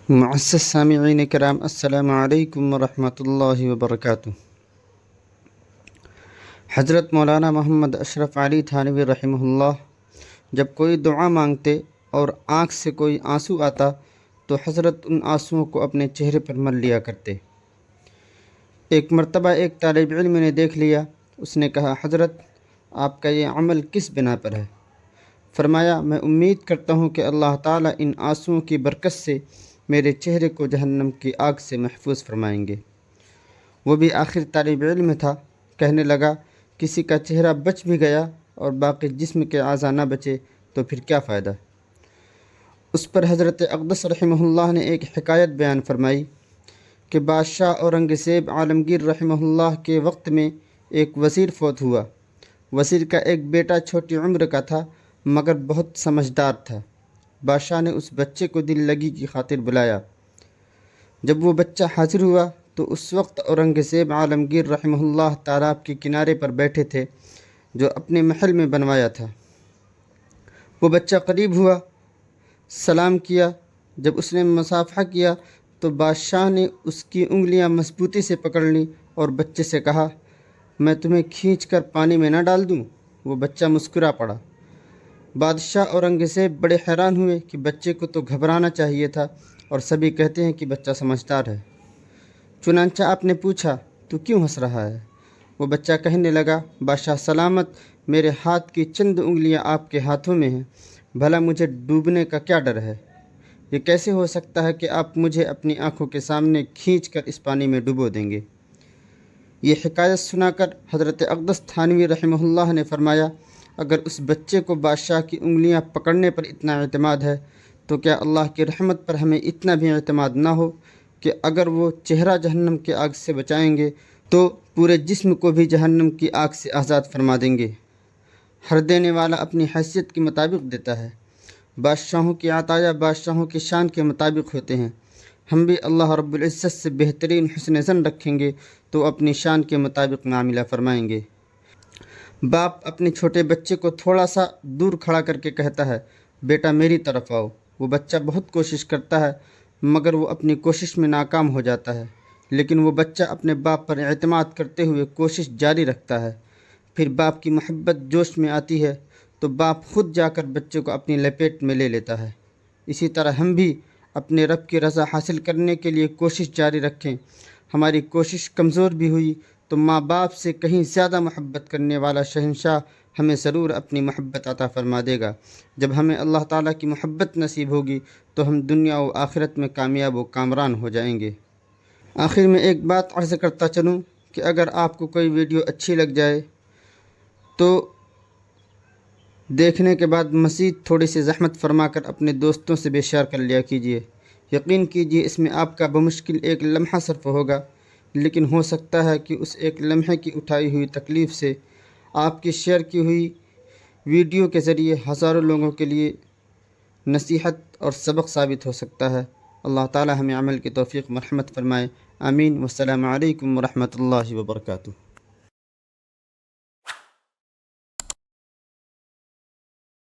معزز سامعین کرام، السلام علیکم ورحمۃ اللہ وبرکاتہ۔ حضرت مولانا محمد اشرف علی تھانوی رحمہ اللہ جب کوئی دعا مانگتے اور آنکھ سے کوئی آنسو آتا تو حضرت ان آنسوؤں کو اپنے چہرے پر مل لیا کرتے۔ ایک مرتبہ ایک طالب علم نے دیکھ لیا۔ اس نے کہا، حضرت آپ کا یہ عمل کس بنا پر ہے؟ فرمایا، میں امید کرتا ہوں کہ اللہ تعالیٰ ان آنسوؤں کی برکت سے میرے چہرے کو جہنم کی آگ سے محفوظ فرمائیں گے۔ وہ بھی آخر طالب علم تھا، کہنے لگا، کسی کا چہرہ بچ بھی گیا اور باقی جسم کے اعضاء نہ بچے تو پھر کیا فائدہ؟ اس پر حضرت اقدس رحمہ اللہ نے ایک حکایت بیان فرمائی کہ بادشاہ اورنگزیب عالمگیر رحمہ اللہ کے وقت میں ایک وزیر فوت ہوا۔ وزیر کا ایک بیٹا چھوٹی عمر کا تھا مگر بہت سمجھدار تھا۔ بادشاہ نے اس بچے کو دل لگی کی خاطر بلایا۔ جب وہ بچہ حاضر ہوا تو اس وقت اورنگزیب عالمگیر رحمہ اللہ تالاب کے کنارے پر بیٹھے تھے جو اپنے محل میں بنوایا تھا۔ وہ بچہ قریب ہوا، سلام کیا۔ جب اس نے مصافحہ کیا تو بادشاہ نے اس کی انگلیاں مضبوطی سے پکڑ لیں اور بچے سے کہا، میں تمہیں کھینچ کر پانی میں نہ ڈال دوں؟ وہ بچہ مسکرا پڑا۔ بادشاہ اورنگزیب بڑے حیران ہوئے کہ بچے کو تو گھبرانا چاہیے تھا اور سبھی کہتے ہیں کہ بچہ سمجھدار ہے۔ چنانچہ آپ نے پوچھا، تو کیوں ہنس رہا ہے؟ وہ بچہ کہنے لگا، بادشاہ سلامت، میرے ہاتھ کی چند انگلیاں آپ کے ہاتھوں میں ہیں، بھلا مجھے ڈوبنے کا کیا ڈر ہے؟ یہ کیسے ہو سکتا ہے کہ آپ مجھے اپنی آنکھوں کے سامنے کھینچ کر اس پانی میں ڈبو دیں گے؟ یہ حکایت سنا کر حضرت اقدس تھانوی رحمہ اللہ نے فرمایا، اگر اس بچے کو بادشاہ کی انگلیاں پکڑنے پر اتنا اعتماد ہے تو کیا اللہ کی رحمت پر ہمیں اتنا بھی اعتماد نہ ہو کہ اگر وہ چہرہ جہنم کی آگ سے بچائیں گے تو پورے جسم کو بھی جہنم کی آگ سے آزاد فرما دیں گے۔ ہر دینے والا اپنی حیثیت کے مطابق دیتا ہے۔ بادشاہوں کی عطایا بادشاہوں کی شان کے مطابق ہوتے ہیں۔ ہم بھی اللہ رب العزت سے بہترین حسن ظن رکھیں گے تو اپنی شان کے مطابق معاملہ فرمائیں گے۔ باپ اپنے چھوٹے بچے کو تھوڑا سا دور کھڑا کر کے کہتا ہے، بیٹا میری طرف آؤ۔ وہ بچہ بہت کوشش کرتا ہے مگر وہ اپنی کوشش میں ناکام ہو جاتا ہے، لیکن وہ بچہ اپنے باپ پر اعتماد کرتے ہوئے کوشش جاری رکھتا ہے۔ پھر باپ کی محبت جوش میں آتی ہے تو باپ خود جا کر بچے کو اپنی لپیٹ میں لے لیتا ہے۔ اسی طرح ہم بھی اپنے رب کی رضا حاصل کرنے کے لیے کوشش جاری رکھیں۔ ہماری کوشش کمزور بھی ہوئی تو ماں باپ سے کہیں زیادہ محبت کرنے والا شہنشاہ ہمیں ضرور اپنی محبت عطا فرما دے گا۔ جب ہمیں اللہ تعالیٰ کی محبت نصیب ہوگی تو ہم دنیا و آخرت میں کامیاب و کامران ہو جائیں گے۔ آخر میں ایک بات عرض کرتا چلوں کہ اگر آپ کو کوئی ویڈیو اچھی لگ جائے تو دیکھنے کے بعد مزید تھوڑی سی زحمت فرما کر اپنے دوستوں سے بھی شیئر کر لیا کیجیے۔ یقین کیجیے اس میں آپ کا بمشکل ایک لمحہ صرف ہوگا، لیکن ہو سکتا ہے کہ اس ایک لمحے کی اٹھائی ہوئی تکلیف سے آپ کی شیئر کی ہوئی ویڈیو کے ذریعے ہزاروں لوگوں کے لیے نصیحت اور سبق ثابت ہو سکتا ہے۔ اللہ تعالی ہمیں عمل کی توفیق مرحمت فرمائے، آمین۔ والسلام علیکم ورحمۃ اللہ وبرکاتہ۔